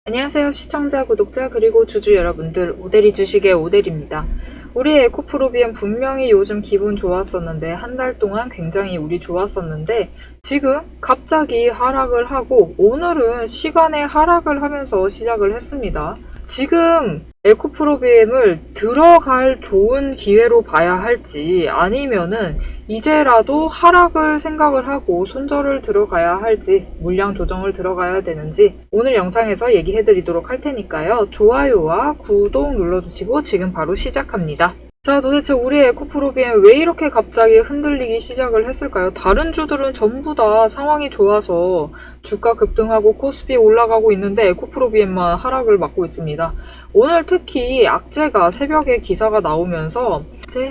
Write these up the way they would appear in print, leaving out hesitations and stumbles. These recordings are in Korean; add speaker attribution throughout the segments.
Speaker 1: 안녕하세요 시청자, 구독자, 그리고 주주 여러분들, 오대리 주식의 오대리입니다. 우리 에코프로비엠 분명히 요즘 기분 좋았었는데 한 달 동안 굉장히 우리 좋았었는데 지금 갑자기 하락을 하고 오늘은 시간에 하락을 하면서 시작을 했습니다. 지금 에코프로비엠을 들어갈 좋은 기회로 봐야 할지 아니면은 이제라도 하락을 생각을 하고 손절을 들어가야 할지 물량 조정을 들어가야 되는지 오늘 영상에서 얘기해 드리도록 할 테니까요. 좋아요와 구독 눌러주시고 지금 바로 시작합니다. 자, 도대체 우리 에코프로비엠 왜 이렇게 갑자기 흔들리기 시작을 했을까요? 다른 주들은 전부 다 상황이 좋아서 주가 급등하고 코스피 올라가고 있는데 에코프로비엠만 하락을 맞고 있습니다. 오늘 특히 악재가 새벽에 기사가 나오면서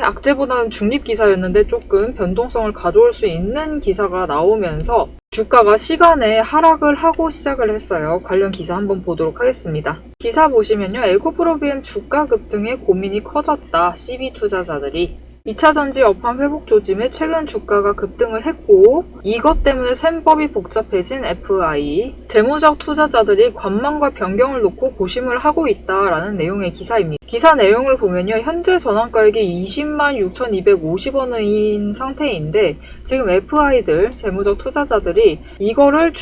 Speaker 1: 악재보다는 중립 기사였는데 조금 변동성을 가져올 수 있는 기사가 나오면서 주가가 시간에 하락을 하고 시작을 했어요. 관련 기사 한번 보도록 하겠습니다. 기사 보시면요. 에코프로비엠 주가 급등에 고민이 커졌다. CB 투자자들이 2차전지 업황 회복 조짐에 최근 주가가 급등을 했고 이것 때문에 셈법이 복잡해진 FI 재무적 투자자들이 관망과 변경을 놓고 고심을 하고 있다라는 내용의 기사입니다. 기사 내용을 보면요. 현재 전환가액이 206,250원인 상태인데 지금 FI들 재무적 투자자들이 이거를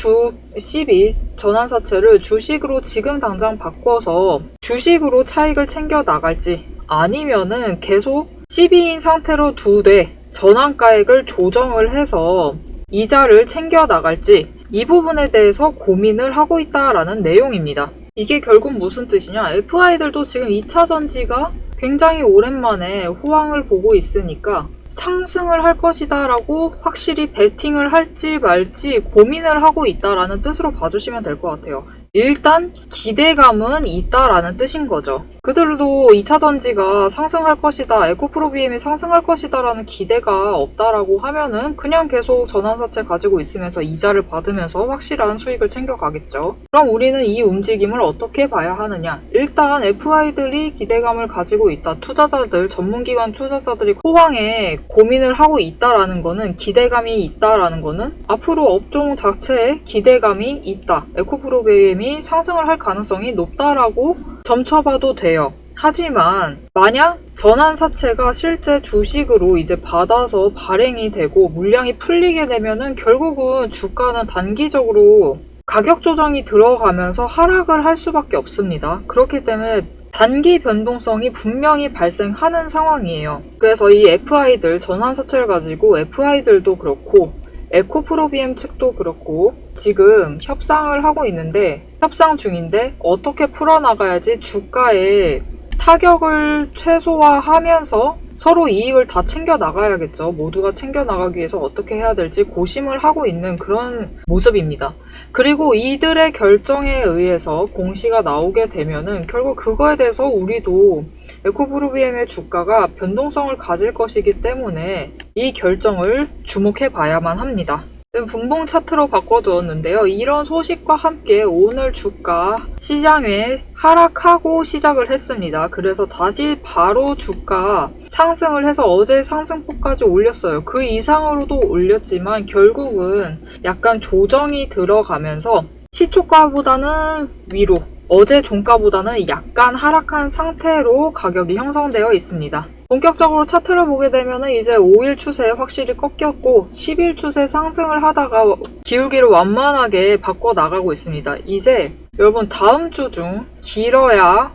Speaker 1: CB 전환사채를 주식으로 지금 당장 바꿔서 주식으로 차익을 챙겨 나갈지 아니면은 계속 CB인 상태로 두되 전환가액을 조정을 해서 이자를 챙겨 나갈지 이 부분에 대해서 고민을 하고 있다라는 내용입니다. 이게 결국 무슨 뜻이냐? FI들도 지금 2차전지가 굉장히 오랜만에 호황을 보고 있으니까 상승을 할 것이다 라고 확실히 베팅을 할지 말지 고민을 하고 있다라는 뜻으로 봐주시면 될 것 같아요. 일단 기대감은 있다라는 뜻인 거죠. 그들도 2차전지가 상승할 것이다, 에코프로비엠이 상승할 것이다 라는 기대가 없다라고 하면은 그냥 계속 전환사채 가지고 있으면서 이자를 받으면서 확실한 수익을 챙겨가겠죠. 그럼 우리는 이 움직임을 어떻게 봐야 하느냐? 일단 FI들이 기대감을 가지고 있다. 투자자들, 전문기관 투자자들이 호황에 고민을 하고 있다라는 거는 기대감이 있다라는 거는 앞으로 업종 자체에 기대감이 있다. 에코프로비엠이 상승을 할 가능성이 높다라고 점쳐봐도 돼요. 하지만 만약 전환사채가 실제 주식으로 이제 받아서 발행이 되고 물량이 풀리게 되면은 결국은 주가는 단기적으로 가격 조정이 들어가면서 하락을 할 수밖에 없습니다. 그렇기 때문에 단기 변동성이 분명히 발생하는 상황이에요. 그래서 이 FI들 전환사채를 가지고 FI들도 그렇고 에코프로비엠 측도 그렇고 지금 협상을 하고 있는데 협상 중인데 어떻게 풀어나가야지 주가에 타격을 최소화하면서 서로 이익을 다 챙겨 나가야겠죠. 모두가 챙겨 나가기 위해서 어떻게 해야 될지 고심을 하고 있는 그런 모습입니다. 그리고 이들의 결정에 의해서 공시가 나오게 되면은 결국 그거에 대해서 우리도 에코프로비엠의 주가가 변동성을 가질 것이기 때문에 이 결정을 주목해 봐야만 합니다. 분봉 차트로 바꿔두었는데요. 이런 소식과 함께 오늘 주가 시장에 하락하고 시작을 했습니다. 그래서 다시 바로 주가 상승을 해서 어제 상승폭까지 올렸어요. 그 이상으로도 올렸지만 결국은 약간 조정이 들어가면서 시초가보다는 위로 어제 종가보다는 약간 하락한 상태로 가격이 형성되어 있습니다. 본격적으로 차트를 보게 되면 이제 5일 추세 확실히 꺾였고 10일 추세 상승을 하다가 기울기를 완만하게 바꿔 나가고 있습니다. 이제 여러분 다음 주 중 길어야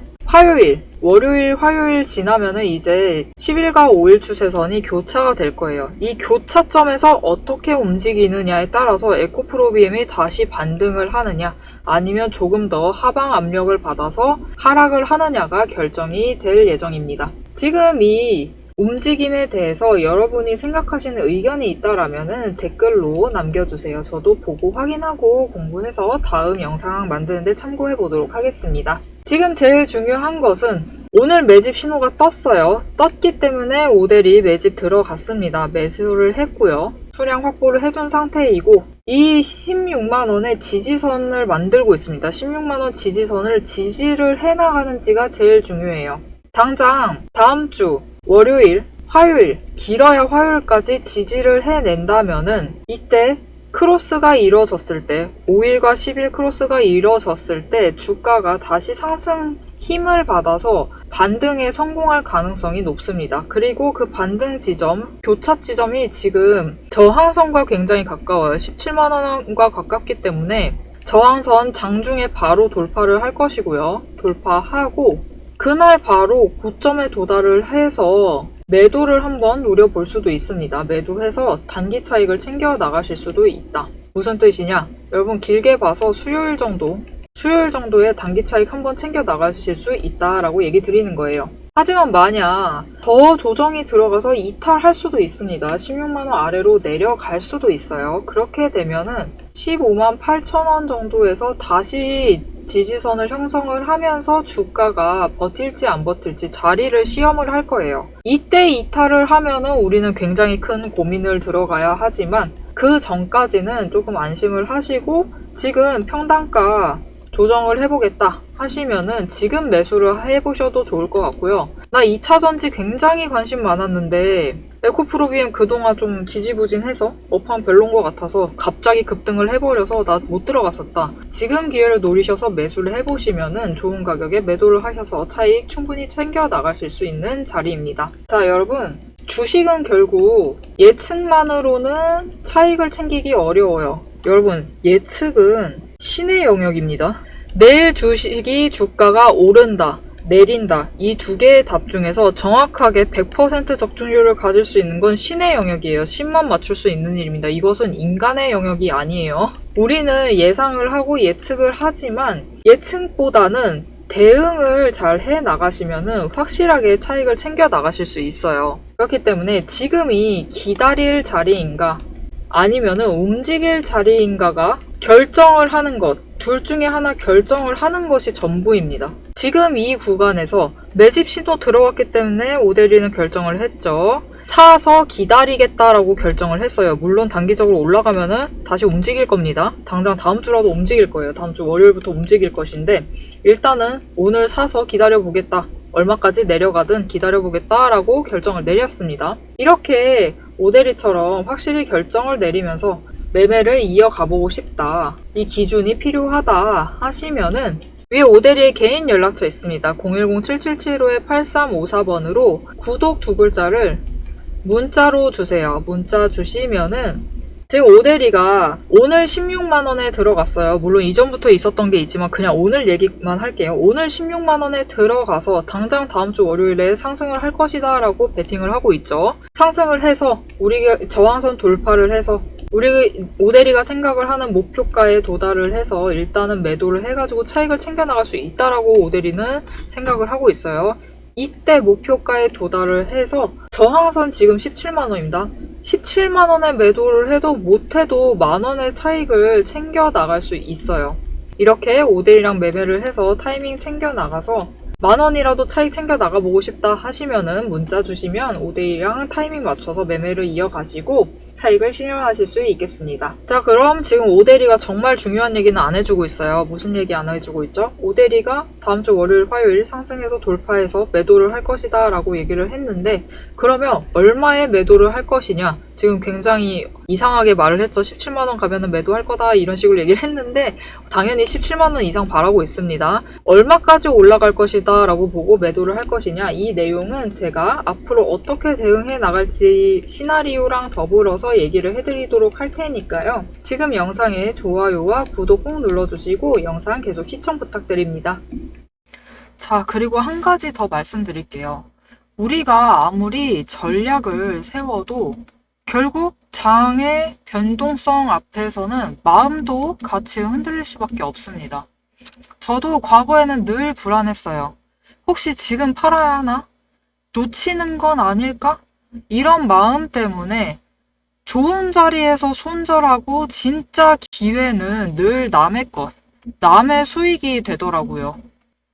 Speaker 1: 월요일, 화요일 지나면은 이제 10일과 5일 추세선이 교차가 될 거예요. 이 교차점에서 어떻게 움직이느냐에 따라서 에코프로비엠이 다시 반등을 하느냐 아니면 조금 더 하방 압력을 받아서 하락을 하느냐가 결정이 될 예정입니다. 지금 이 움직임에 대해서 여러분이 생각하시는 의견이 있다라면 댓글로 남겨주세요. 저도 보고 확인하고 공부해서 다음 영상 만드는데 참고해 보도록 하겠습니다. 지금 제일 중요한 것은 오늘 매집 신호가 떴어요. 떴기 때문에 오대리 매집 들어갔습니다. 매수를 했고요. 수량 확보를 해둔 상태이고 이 16만원의 지지선을 만들고 있습니다. 16만원 지지선을 지지를 해나가는지가 제일 중요해요. 당장 다음 주 월요일, 화요일, 길어야 화요일까지 지지를 해낸다면은 이때 크로스가 이뤄졌을 때, 5일과 10일 크로스가 이뤄졌을 때 주가가 다시 상승 힘을 받아서 반등에 성공할 가능성이 높습니다. 그리고 그 반등 지점, 교차 지점이 지금 저항선과 굉장히 가까워요. 17만 원과 가깝기 때문에 저항선 장중에 바로 돌파를 할 것이고요. 돌파하고 그날 바로 고점에 도달을 해서 매도를 한번 노려볼 수도 있습니다. 매도해서 단기 차익을 챙겨 나가실 수도 있다. 무슨 뜻이냐? 여러분 길게 봐서 수요일 정도의 단기 차익 한번 챙겨 나가실 수 있다라고 얘기 드리는 거예요. 하지만 만약 더 조정이 들어가서 이탈할 수도 있습니다. 16만원 아래로 내려갈 수도 있어요. 그렇게 되면은 15만 8천원 정도에서 다시 지지선을 형성을 하면서 주가가 버틸지 안 버틸지 자리를 시험을 할 거예요. 이때 이탈을 하면은 우리는 굉장히 큰 고민을 들어가야 하지만 그 전까지는 조금 안심을 하시고 지금 평단가 조정을 해보겠다 하시면은 지금 매수를 해보셔도 좋을 것 같고요. 나 2차전지 굉장히 관심 많았는데 에코프로비엠 그동안 좀 지지부진해서 업황 별론 것 같아서 갑자기 급등을 해버려서 나 못 들어갔었다. 지금 기회를 노리셔서 매수를 해보시면은 좋은 가격에 매도를 하셔서 차익 충분히 챙겨 나가실 수 있는 자리입니다. 자, 여러분. 주식은 결국 예측만으로는 차익을 챙기기 어려워요. 여러분, 예측은 신의 영역입니다. 내일 주식이 주가가 오른다, 내린다. 이 두 개의 답 중에서 정확하게 100% 적중률을 가질 수 있는 건 신의 영역이에요. 신만 맞출 수 있는 일입니다. 이것은 인간의 영역이 아니에요. 우리는 예상을 하고 예측을 하지만 예측보다는 대응을 잘 해 나가시면은 확실하게 차익을 챙겨 나가실 수 있어요. 그렇기 때문에 지금이 기다릴 자리인가 아니면은 움직일 자리인가가 결정을 하는 것, 둘 중에 하나 결정을 하는 것이 전부입니다. 지금 이 구간에서 매집 신호 들어왔기 때문에 오데리는 결정을 했죠. 사서 기다리겠다라고 결정을 했어요. 물론 단기적으로 올라가면은 다시 움직일 겁니다. 당장 다음 주라도 움직일 거예요. 다음 주 월요일부터 움직일 것인데 일단은 오늘 사서 기다려보겠다. 얼마까지 내려가든 기다려보겠다라고 결정을 내렸습니다. 이렇게 오데리처럼 확실히 결정을 내리면서 매매를 이어가보고 싶다. 이 기준이 필요하다 하시면은 위에 오데리의 개인 연락처 있습니다. 010-7775-8354번으로 구독 두 글자를 문자로 주세요. 문자 주시면은 지금 오데리가 오늘 16만원에 들어갔어요. 물론 이전부터 있었던 게 있지만 그냥 오늘 얘기만 할게요. 오늘 16만원에 들어가서 당장 다음 주 월요일에 상승을 할 것이다 라고 베팅을 하고 있죠. 상승을 해서 우리가 저항선 돌파를 해서 우리 오데리가 생각을 하는 목표가에 도달을 해서 일단은 매도를 해가지고 차익을 챙겨나갈 수 있다라고 오데리는 생각을 하고 있어요. 이때 목표가에 도달을 해서 저항선 지금 17만원입니다. 17만원에 매도를 해도 못해도 만원의 차익을 챙겨 나갈 수 있어요. 이렇게 오데리랑 매매를 해서 타이밍 챙겨 나가서 만원이라도 차익 챙겨 나가보고 싶다 하시면은 문자 주시면 오데이랑 타이밍 맞춰서 매매를 이어가시고 차익을 실현하실 수 있겠습니다. 자, 그럼 지금 오데리가 정말 중요한 얘기는 안 해주고 있어요. 무슨 얘기 안 해주고 있죠? 오데리가 다음 주 월요일, 화요일 상승해서 돌파해서 매도를 할 것이다 라고 얘기를 했는데 그러면 얼마에 매도를 할 것이냐? 지금 굉장히 이상하게 말을 했죠. 17만원 가면은 매도할 거다 이런 식으로 얘기를 했는데 당연히 17만원 이상 바라고 있습니다. 얼마까지 올라갈 것이다 라고 보고 매도를 할 것이냐, 이 내용은 제가 앞으로 어떻게 대응해 나갈지 시나리오랑 더불어서 얘기를 해드리도록 할 테니까요. 지금 영상에 좋아요와 구독 꾹 눌러주시고 영상 계속 시청 부탁드립니다. 자, 그리고 한 가지 더 말씀드릴게요. 우리가 아무리 전략을 세워도 결국 장의 변동성 앞에서는 마음도 같이 흔들릴 수밖에 없습니다. 저도 과거에는 늘 불안했어요. 혹시 지금 팔아야 하나? 놓치는 건 아닐까? 이런 마음 때문에 좋은 자리에서 손절하고 진짜 기회는 늘 남의 것, 남의 수익이 되더라고요.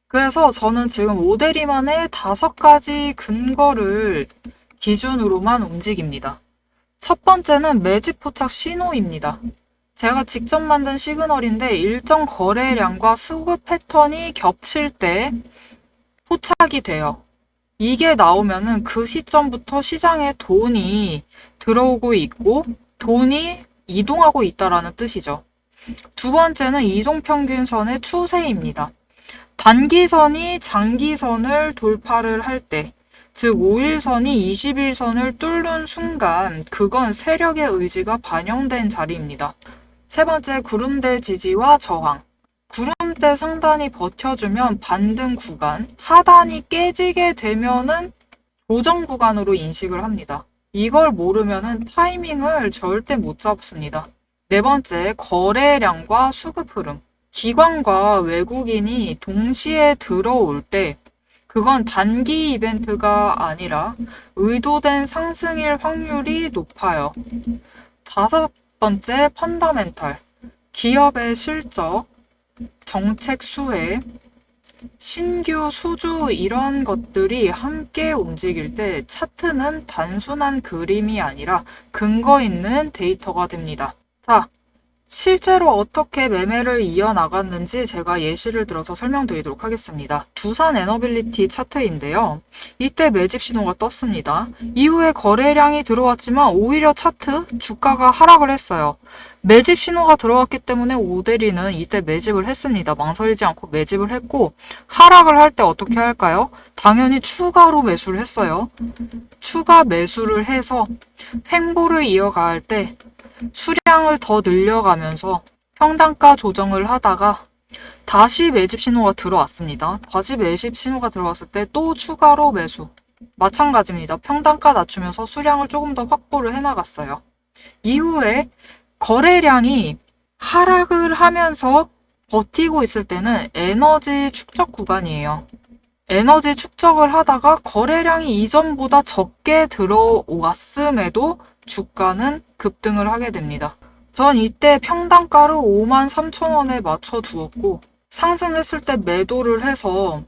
Speaker 1: 그래서 저는 지금 오데리만의 5가지 근거를 기준으로만 움직입니다. 첫 번째는 매집 포착 신호입니다. 제가 직접 만든 시그널인데 일정 거래량과 수급 패턴이 겹칠 때 포착이 돼요. 이게 나오면은 그 시점부터 시장에 돈이 들어오고 있고 돈이 이동하고 있다라는 뜻이죠. 두 번째는 이동평균선의 추세입니다. 단기선이 장기선을 돌파를 할 때, 즉 5일선이 21선을 뚫는 순간 그건 세력의 의지가 반영된 자리입니다. 세 번째, 구름대 지지와 저항. 구름대 상단이 버텨주면 반등 구간, 하단이 깨지게 되면은 조정 구간으로 인식을 합니다. 이걸 모르면은 타이밍을 절대 못 잡습니다. 네 번째, 거래량과 수급 흐름. 기관과 외국인이 동시에 들어올 때 그건 단기 이벤트가 아니라 의도된 상승일 확률이 높아요. 다섯 번째, 펀더멘탈. 기업의 실적, 정책 수혜, 신규 수주 이런 것들이 함께 움직일 때 차트는 단순한 그림이 아니라 근거 있는 데이터가 됩니다. 자, 실제로 어떻게 매매를 이어나갔는지 제가 예시를 들어서 설명드리도록 하겠습니다. 두산 에너빌리티 차트인데요. 이때 매집 신호가 떴습니다. 이후에 거래량이 들어왔지만 오히려 차트 주가가 하락을 했어요. 매집 신호가 들어왔기 때문에 오대리는 이때 매집을 했습니다. 망설이지 않고 매집을 했고 하락을 할 때 어떻게 할까요? 당연히 추가로 매수를 했어요. 추가 매수를 해서 횡보를 이어갈 때 수량을 더 늘려가면서 평단가 조정을 하다가 다시 매집 신호가 들어왔습니다. 다시 매집 신호가 들어왔을 때 또 추가로 매수. 마찬가지입니다. 평단가 낮추면서 수량을 조금 더 확보를 해나갔어요. 이후에 거래량이 하락을 하면서 버티고 있을 때는 에너지 축적 구간이에요. 에너지 축적을 하다가 거래량이 이전보다 적게 들어왔음에도 주가는 급등을 하게 됩니다. 전 이때 평단가를 53,000원에 맞춰 두었고 상승했을 때 매도를 해서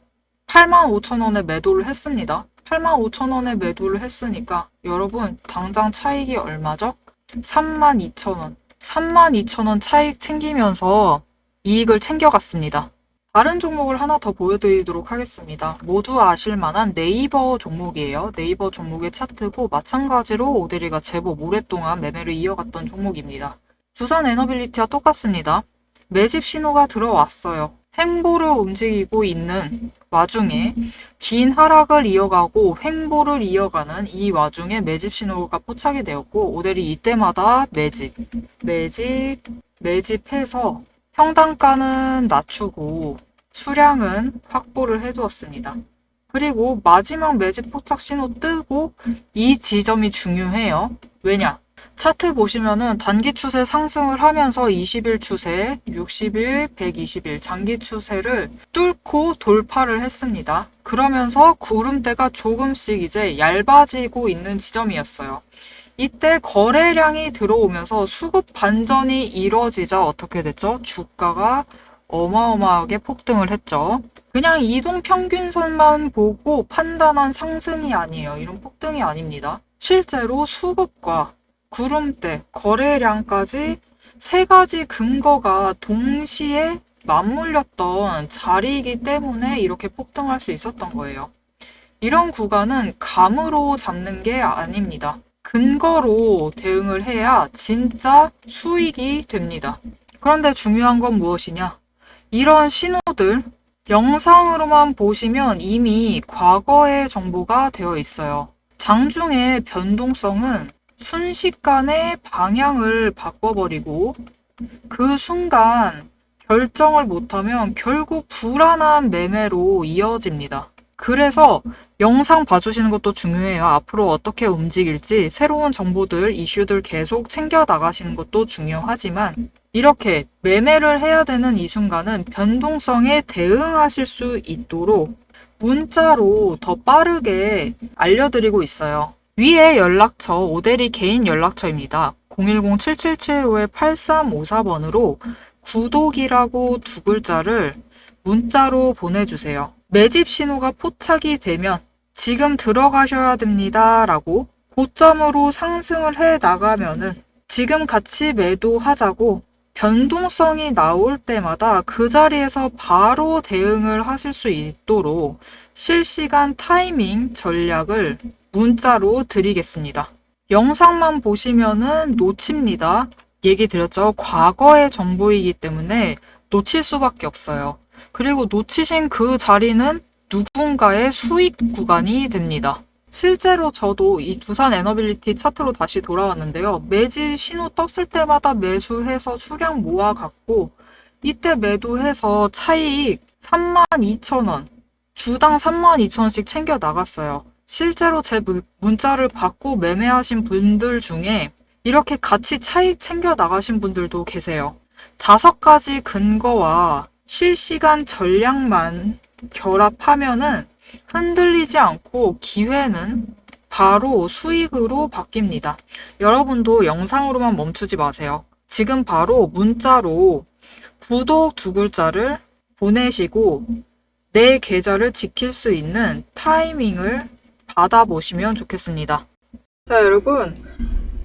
Speaker 1: 85,000원에 매도를 했습니다. 85,000원에 매도를 했으니까 여러분 당장 차익이 얼마죠? 32,000원. 32,000원 차익 챙기면서 이익을 챙겨갔습니다. 다른 종목을 하나 더 보여드리도록 하겠습니다. 모두 아실만한 네이버 종목이에요. 네이버 종목의 차트고 마찬가지로 오데리가 제법 오랫동안 매매를 이어갔던 종목입니다. 두산 에너빌리티와 똑같습니다. 매집 신호가 들어왔어요. 횡보를 움직이고 있는 와중에 긴 하락을 이어가고 횡보를 이어가는 이 와중에 매집 신호가 포착이 되었고 오데리 이때마다 매집해서 평단가는 낮추고 수량은 확보를 해두었습니다. 그리고 마지막 매집 포착 신호 뜨고 이 지점이 중요해요. 왜냐? 차트 보시면은 단기 추세 상승을 하면서 20일 추세, 60일, 120일 장기 추세를 뚫고 돌파를 했습니다. 그러면서 구름대가 조금씩 이제 얇아지고 있는 지점이었어요. 이때 거래량이 들어오면서 수급 반전이 이뤄지자 어떻게 됐죠? 주가가 어마어마하게 폭등을 했죠. 그냥 이동 평균선만 보고 판단한 상승이 아니에요. 이런 폭등이 아닙니다. 실제로 수급과 구름대, 거래량까지 세 가지 근거가 동시에 맞물렸던 자리이기 때문에 이렇게 폭등할 수 있었던 거예요. 이런 구간은 감으로 잡는 게 아닙니다. 근거로 대응을 해야 진짜 수익이 됩니다. 그런데 중요한 건 무엇이냐? 이런 신호들 영상으로만 보시면 이미 과거의 정보가 되어 있어요. 장중의 변동성은 순식간에 방향을 바꿔버리고 그 순간 결정을 못하면 결국 불안한 매매로 이어집니다. 그래서 영상 봐주시는 것도 중요해요. 앞으로 어떻게 움직일지 새로운 정보들, 이슈들 계속 챙겨 나가시는 것도 중요하지만 이렇게 매매를 해야 되는 이 순간은 변동성에 대응하실 수 있도록 문자로 더 빠르게 알려드리고 있어요. 위에 연락처, 오데리 개인 연락처입니다. 010-7775-8354번으로 구독이라고 두 글자를 문자로 보내주세요. 매집 신호가 포착이 되면 지금 들어가셔야 됩니다 라고 고점으로 상승을 해 나가면은 지금 같이 매도하자고 변동성이 나올 때마다 그 자리에서 바로 대응을 하실 수 있도록 실시간 타이밍 전략을 문자로 드리겠습니다. 영상만 보시면은 놓칩니다. 얘기 드렸죠. 과거의 정보이기 때문에 놓칠 수밖에 없어요. 그리고 놓치신 그 자리는 누군가의 수익 구간이 됩니다. 실제로 저도 이 두산 에너빌리티 차트로 다시 돌아왔는데요. 매질 신호 떴을 때마다 매수해서 수량 모아갔고 이때 매도해서 차익 32,000원, 주당 32,000원씩 챙겨 나갔어요. 실제로 제 문자를 받고 매매하신 분들 중에 이렇게 같이 차익 챙겨 나가신 분들도 계세요. 5가지 근거와 실시간 전략만 결합하면은 흔들리지 않고 기회는 바로 수익으로 바뀝니다. 여러분도 영상으로만 멈추지 마세요. 지금 바로 문자로 구독 2글자를 보내시고 내 계좌를 지킬 수 있는 타이밍을 받아보시면 좋겠습니다. 자, 여러분.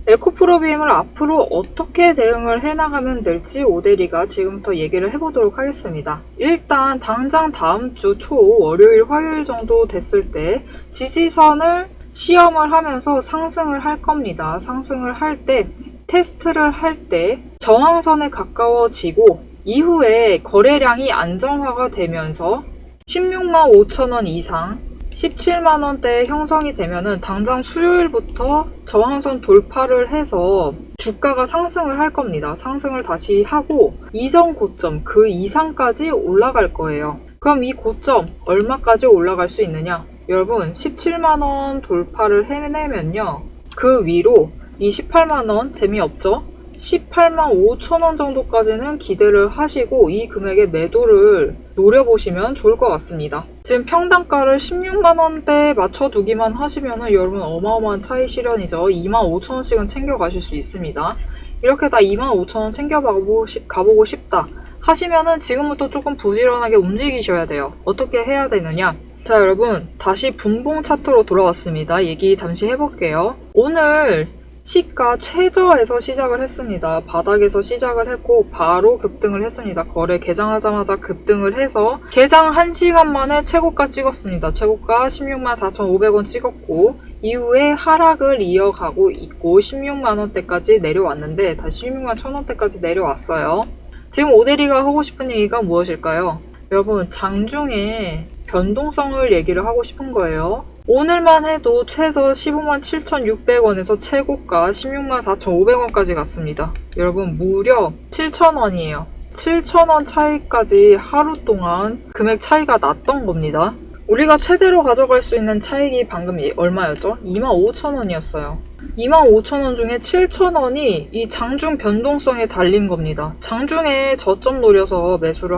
Speaker 1: 에코프로비엠을 앞으로 어떻게 대응을 해나가면 될지 오대리가 지금부터 얘기를 해보도록 하겠습니다. 일단 당장 다음 주 초 월요일 화요일 정도 됐을 때 지지선을 시험을 하면서 상승을 할 겁니다. 상승을 할 때 테스트를 할 때 저항선에 가까워지고 이후에 거래량이 안정화가 되면서 16만 5천 원 이상 17만원대 형성이 되면은 당장 수요일부터 저항선 돌파를 해서 주가가 상승을 할 겁니다. 상승을 다시 하고 이전 고점 그 이상까지 올라갈 거예요. 그럼 이 고점 얼마까지 올라갈 수 있느냐? 여러분 17만원 돌파를 해내면요. 그 위로 28만원 재미없죠? 18만 5천원 정도까지는 기대를 하시고 이 금액의 매도를 노려보시면 좋을 것 같습니다. 지금 평단가를 16만원대에 맞춰두기만 하시면 여러분 어마어마한 차익 실현이죠. 2만 5천원씩은 챙겨가실 수 있습니다. 이렇게 다 2만 5천원 챙겨가보고 싶다 하시면은 지금부터 조금 부지런하게 움직이셔야 돼요. 어떻게 해야 되느냐? 자, 여러분 다시 분봉 차트로 돌아왔습니다. 얘기 잠시 해볼게요. 오늘 시가 최저에서 시작을 했습니다. 바닥에서 시작을 했고 바로 급등을 했습니다. 거래 개장하자마자 급등을 해서 개장 1시간 만에 최고가 찍었습니다. 최고가 16만 4,500원 찍었고 이후에 하락을 이어가고 있고 16만원대까지 내려왔는데 다시 16만 1,000원대까지 내려왔어요. 지금 오대리가 하고 싶은 얘기가 무엇일까요? 여러분 장중에 변동성을 얘기를 하고 싶은 거예요. 오늘만 해도 최저 15만 7,600원에서 최고가 16만 4,500원까지 갔습니다. 여러분 무려 7,000원이에요. 7,000원 차이까지 하루 동안 금액 차이가 났던 겁니다. 우리가 최대로 가져갈 수 있는 차익이 방금 얼마였죠? 25,000원이었어요. 25,000원 중에 7,000원이 이 장중 변동성에 달린 겁니다. 장중에 저점 노려서 매수를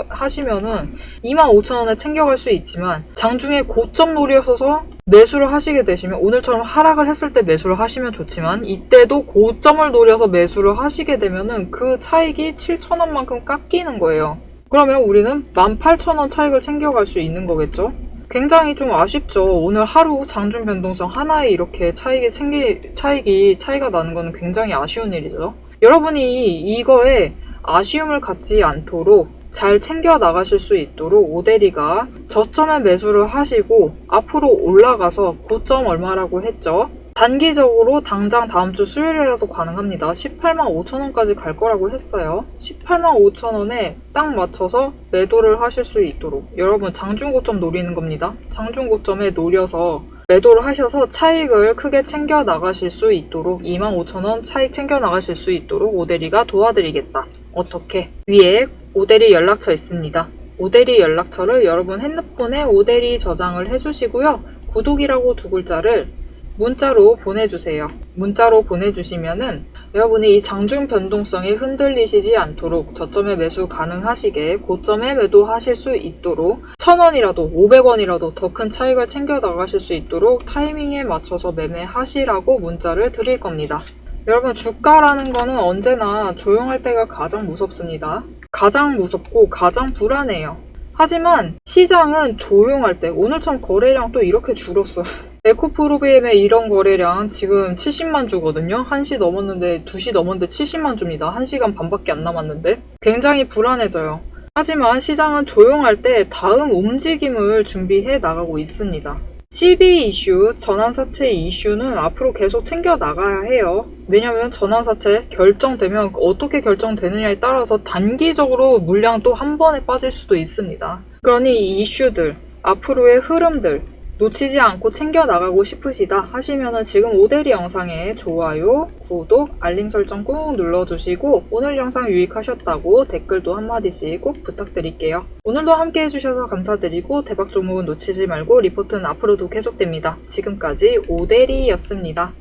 Speaker 1: 하시면은 25,000원에 챙겨갈 수 있지만 장중에 고점 노려서 매수를 하시게 되시면 오늘처럼 하락을 했을 때 매수를 하시면 좋지만 이때도 고점을 노려서 매수를 하시게 되면은 그 차익이 7,000원만큼 깎이는 거예요. 그러면 우리는 18,000원 차익을 챙겨갈 수 있는 거겠죠? 굉장히 좀 아쉽죠. 오늘 하루 장중 변동성 하나에 이렇게 차이가 나는 거는 굉장히 아쉬운 일이죠. 여러분이 이거에 아쉬움을 갖지 않도록 잘 챙겨 나가실 수 있도록 오대리가 저점에 매수를 하시고 앞으로 올라가서 고점 얼마라고 했죠? 단기적으로 당장 다음 주 수요일이라도 가능합니다. 18만 5천원까지 갈 거라고 했어요. 18만 5천원에 딱 맞춰서 매도를 하실 수 있도록 여러분 장중고점 노리는 겁니다. 장중고점에 노려서 매도를 하셔서 차익을 크게 챙겨 나가실 수 있도록 2만 5천원 차익 챙겨 나가실 수 있도록 오대리가 도와드리겠다. 어떻게? 위에 오대리 연락처 있습니다. 오대리 연락처를 여러분 핸드폰에 오대리 저장을 해주시고요. 구독이라고 2글자를 문자로 보내주세요. 문자로 보내주시면은 여러분이 이 장중 변동성에 흔들리시지 않도록 저점에 매수 가능하시게 고점에 매도하실 수 있도록 1,000원이라도 500원이라도 더 큰 차익을 챙겨 나가실 수 있도록 타이밍에 맞춰서 매매하시라고 문자를 드릴 겁니다. 여러분 주가라는 거는 언제나 조용할 때가 가장 무섭습니다. 가장 무섭고 가장 불안해요. 하지만 시장은 조용할 때 오늘처럼 거래량 또 이렇게 줄었어요. 에코프로비엠의 이런 거래량 지금 70만 주거든요. 1시 넘었는데 2시 넘었는데 70만 주입니다. 1시간 반밖에 안 남았는데 굉장히 불안해져요. 하지만 시장은 조용할 때 다음 움직임을 준비해 나가고 있습니다. CB 이슈, 전환사채 이슈는 앞으로 계속 챙겨 나가야 해요. 왜냐면 전환사채 결정되면 어떻게 결정되느냐에 따라서 단기적으로 물량 또 한 번에 빠질 수도 있습니다. 그러니 이 이슈들, 앞으로의 흐름들 놓치지 않고 챙겨나가고 싶으시다 하시면은 지금 오대리 영상에 좋아요, 구독, 알림 설정 꾹 눌러주시고 오늘 영상 유익하셨다고 댓글도 한마디씩 꼭 부탁드릴게요. 오늘도 함께 해주셔서 감사드리고 대박 종목은 놓치지 말고 리포트는 앞으로도 계속됩니다. 지금까지 오대리였습니다.